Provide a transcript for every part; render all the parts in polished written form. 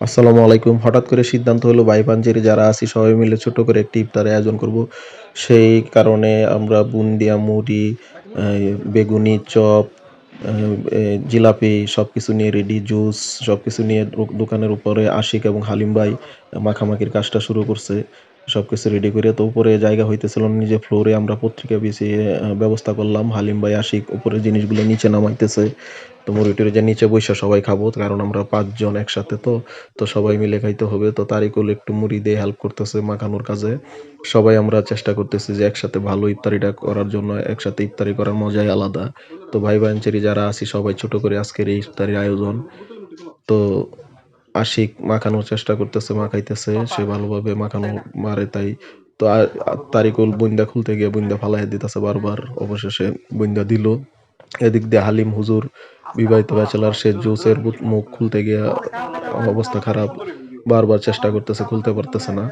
আসসালামু আলাইকুম। হঠাৎ করে সিদ্ধান্ত হলো ভাই ভাঞ্জির যারা আছি সবাই মিলে ছোট করে একটি ইফতারের আয়োজন করব। সেই কারণে আমরা বুন্দিয়া, মুড়ি, আ বেগুনি, চপ, আ এ জিলাপি সবকিছু নিয়ে রেডি, জুস সবকিছু নিয়ে দোকানের উপরে আশিক এবং হালিম ভাই মাখামাখির কাজটা শুরু করছে। সবকিছু রেডি করে তো উপরে জায়গা হইতেছিল না, নিজে ফ্লোরে আমরা পত্রিকা বিছিয়ে ব্যবস্থা করলাম। হালিম ভাই, আশিক উপরে জিনিসগুলো নিচে নামাইতেছে। তো মুড়ি-টুড়ি যে নিচে বইসা সবাই খাবো, কারণ আমরা ৫ জন একসাথে তো সবাই মিলে খাইতে হবে। তো তারিকুল একটু মুড়ি দিয়ে হেল্প করতেছে মাখানোর কাজে। সবাই আমরা চেষ্টা করতেছি যে একসাথে ভালো ইফতারিটা করার জন্য। একসাথে ইফতারি করার মজাই আলাদা। তো ভাই-ভাঞ্চেরি যারা আছি সবাই ছোট করে আজকের এই ইফতারির আয়োজন। তো আশিক মাখানোর চেষ্টা করতেছে, মাখাইতেছে। সে ভালোভাবে মাখানো মারে তাই। তো তারিকুল বুন্দা খুলতে গিয়ে বুন্দা ফালাইয়া দিতেছে বারবার। অবশেষে বুন্দা দিল। এদিক দিয়ে হালিম হুজুর বিবাহিত ব্যাচেলর, সে জুসের মুখ খুলতে গিয়ে অবস্থা খারাপ। বারবার চেষ্টা করতেছে, খুলতে পারতেছে না।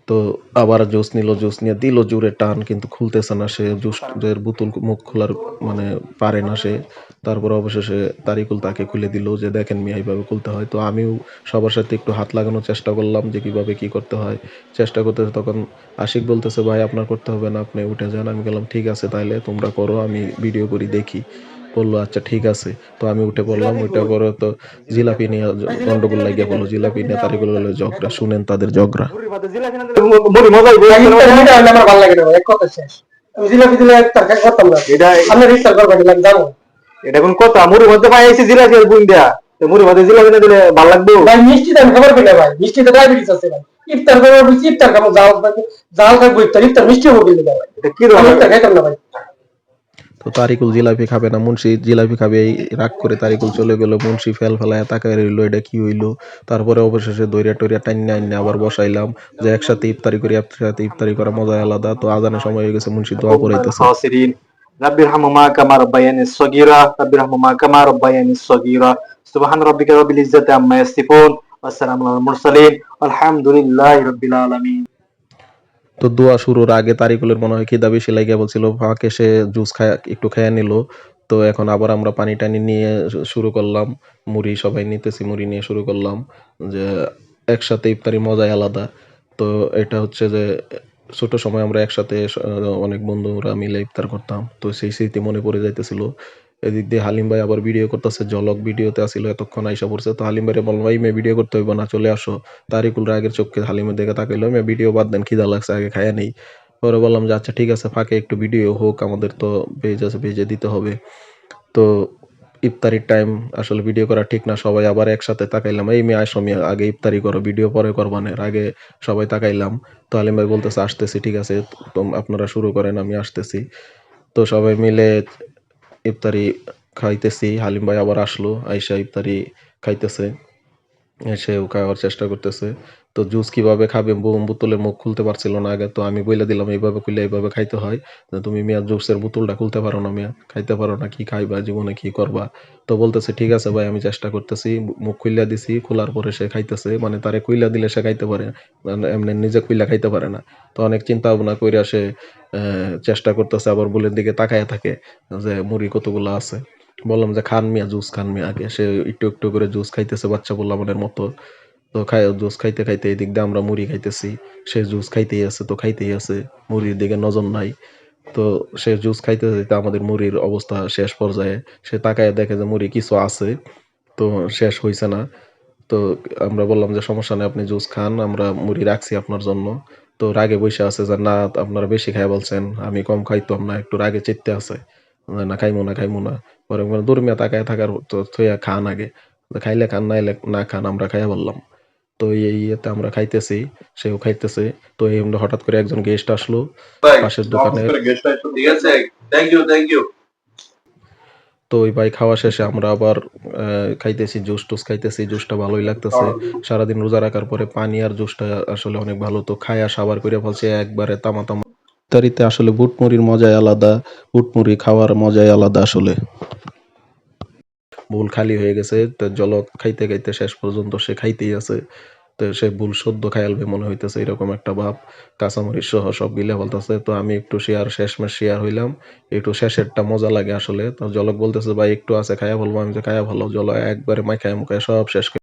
তো আবার জুস নিল, জুস নিয়ে দিল জোরে টান, কিন্তু খুলতেছে না সে। জুসের বোতল মুখ খোলার মানে পারে না সে। তারপর অবশেষে তারিকুল তাকে খুলে দিল যে, "দেখেন মিয়া এইভাবে খুলতে হয়।" তো আমিও সবার সাথে একটু হাত লাগানোর চেষ্টা করলাম যে কিভাবে কি করতে হয়। চেষ্টা করতেছে, তখন আশিক বলতেছে, "ভাই আপনার করতে হবে না, আপনি উঠে যান।" আমি বললাম, "ঠিক আছে তাইলে তোমরা করো, আমি ভিডিও করি দেখি।" বলল, "আচ্ছা ঠিক আছে।" তো আমি উঠে পড়লাম। উইঠা পড়ে তো জিলাপি নিয়ে গন্ডগোল লাগিয়া পড়ল। জিলাপি নিয়ে তারিকুল হলো ঝগড়া। শুনেন তাদের ঝগড়া। মুড়ি মজাই বই মিটা হলে আমার ভালো লাগে না ভাই, এক কথা শেষ। আমি জিলাপি দিলে একটা করতাম না, এটা আপনার ইফতার করবেন আমি জানো। এটা কোন কথা? মুড়ির মধ্যে পাইছি জিলাপি আর বুন দেয়া, মুড়ির মধ্যে জিলাপি না দিলে ভালো লাগবে ভাই? মিষ্টি তো আমি খাবার পাই না ভাই, মিষ্টিতে ডায়াবেটিস আছে ভাই। ইফতার করবো ইফতার খাবো, জাল জাল থাকবো, ইফতার ইফতার মিষ্টি হবো কিন্তু ভাই, এটা কি রকম ইফতার খাইতাম না ভাই। তো তারিকুল জিলাপি খাবে না, মুন্সি জিলাপি খাবে, এই রাগ করে তারিকুল চলে গেল। মুন্সি ফেল ফেলায় তাকায় রইলো, এটা কি হইলো। তারপরে অবশেষে দইরা টইরা টাইন্না আইন্না আবার বসাইলাম যে একসাথে ইফতারি করি, একসাথে ইফতারি করা মজাই আলাদা। তো আজানের সময় হয়ে গেছে, মুন্সি দোয়া পড়াইতেছে। رب ارحمهما كما ربياني صغيرا رب ارحمهما كما ربياني صغيرا سبحان ربك رب العزة عما يصفون والسلام على المرسلين والحمد لله رب العالمين। তো দোয়া শুরুর আগে তারিকুলের মনে হয় খিদা বেশি লাগিয়া বলছিল, ফাঁকে সে জুস খায় একটু খাইয়া নিল। তো এখন আবার আমরা পানি টানি নিয়ে শুরু করলাম। মুড়ি সবাই নিতেছি, মুড়ি নিয়ে শুরু করলাম যে একসাথে ইফতারি মজাই আলাদা। তো এটা হচ্ছে যে ছোট সময় আমরা একসাথে অনেক বন্ধুরা মিলে ইফতার করতাম। তো সেই স্মৃতি মনে পড়ে যাইতেছিল। এদিক দিয়ে হালিম ভাই আবার ভিডিও করতেছে, ঝলক ভিডিওতে আসিল, এতক্ষণ আইসা পড়ছে। তো হালিম ভাইরে বললাম, "ভাই মেয়ে ভিডিও করতে হইব না, চলে আসো।" তারিকুল রাগের চোখে হালিমের দিকে তাকাইলো, "মেয়ে ভিডিও বাদ দেন, খিদা লাগছে, আগে খাইয়া নেই।" পরে বললাম যে, "আচ্ছা ঠিক আছে, ফাঁকে একটু ভিডিও হোক, আমাদের তো পেজ আছে, পেজে দিতে হবে।" তো ইফতারির টাইম, আসলে ভিডিও করা ঠিক না। সবাই আবার একসাথে তাকাইলাম, "এই মেয়ে আসো মিয়া, আগে ইফতারি করো, ভিডিও পরে করবানে।" আগে সবাই তাকাইলাম। তো হালিম ভাই বলতেছে, "আসতেছি, ঠিক আছে, তো আপনারা শুরু করেন, আমি আসতেছি।" তো সবাই মিলে ইফতারি খাইতেছি। হালিম ভাই আবার আসলো, আইসা ইফতারি খাইতেছে। সেও খাওয়ার চেষ্টা করতেছে। তো জুস কিভাবে খাবে, বোতলের মুখ খুলতে পারছিল না আগে। তো আমি বইলা দিলাম, "এইভাবে খুইলা এইভাবে খাইতে হয়। তুমি মিয়া জুসের বোতলটা খুলতে পারো না মিয়া, খাইতে পারো না, কি খাইবা, জীবনে কি করবা?" তো বলতেছে, "ঠিক আছে ভাই, আমি চেষ্টা করতেছি।" মুখ খুইলা দিছি, খোলার পরে সে খাইতেছে। মানে তারে খুইলা দিলে সে খাইতে পারে, এমনি নিজে খুইলা খাইতে পারে না। তো অনেক চিন্তা ভাবনা কইরা সে চেষ্টা করতেছে, আবার বুলের দিকে তাকায়া থাকে যে মুড়ি কতগুলা আছে। বললাম যে, "খান মিয়া, জুস খান মিয়া আগে।" সে একটু একটু করে জুস খাইতেছে বাচ্চা পোলাপানের মতো। তো জুস খাইতে খাইতে এদিক দিয়ে আমরা মুড়ি খাইতেছি। সে জুস খাইতেই আছে, তো খাইতেই আছে। মুড়ির দিকে নজর নাই। তো সে জুস খাইতে খাইতে আমাদের মুড়ির অবস্থা শেষ পর্যায়ে। সে তাকায় দেখে যে মুড়ি কিছু আছে। তো শেষ হইছে না। তো আমরা বললাম যে, "সমস্যা নাই, আপনি জুস খান, আমরা মুড়ি রাখছি আপনার জন্য।" তো রাগে বইসা আছে যে, "না আপনারা বেশি খাইয়া বলছেন, আমি কম খাইতাম না।" একটু রাগে চেইত্তে আছে। "না খাইমু না, খাইমু না।" পরে বললাম, "দূর মিয়া, তাকায়া থাকার তো থইয়া খান আগে। খাইলে খান, নাইলে না খান, আমরা খাইয়া বললাম।" তো এই ইয়েতে আমরা খাইতেছি, সেও খাইতেছে। তো এই হঠাৎ করে একজন গেস্ট আসলো পাশের দোকানের। ঠিক আছে, থ্যাংক ইউ থ্যাংক ইউ। তো ওই ভাই খাওয়া শেষে আমরা আবার খাইতেছি, জুস-টুস খাইতেছি। জুসটা ভালোই লাগতেছে। সারাদিন রোজা রাখার পরে পানি আর জুসটা আসলে অনেক ভালো। তো খাইয়া সাবার কইরা ফেলছি একবারে তামা, তামা। ইফতারিতে আসলে বুটমুড়ির মজাই আলাদা। বুটমুড়ি খাওয়ার মজাই আলাদা আসলে। বুল খালি হয়ে গেছে। তো জলক খাইতে খাইতে শেষ পর্যন্ত সে খাইতেই আছে। তো সে বুল সদ্য খাইয়ালবে মনে হইতেছে, এরকম একটা ভাব। কাঁচামরিচ সহ সব গিলে ফেলতেছে। তো আমি একটু শেষমেশ শেয়ার হইলাম। একটু শেষেরটা মজা লাগে আসলে। তো জলক বলতেছে, "ভাই একটু আছে, খাইয়া ফেলবো।" আমি যে, "খাইয়া ফেলো।" জলক একবারে মাইখায় মুখায় সব শেষ করে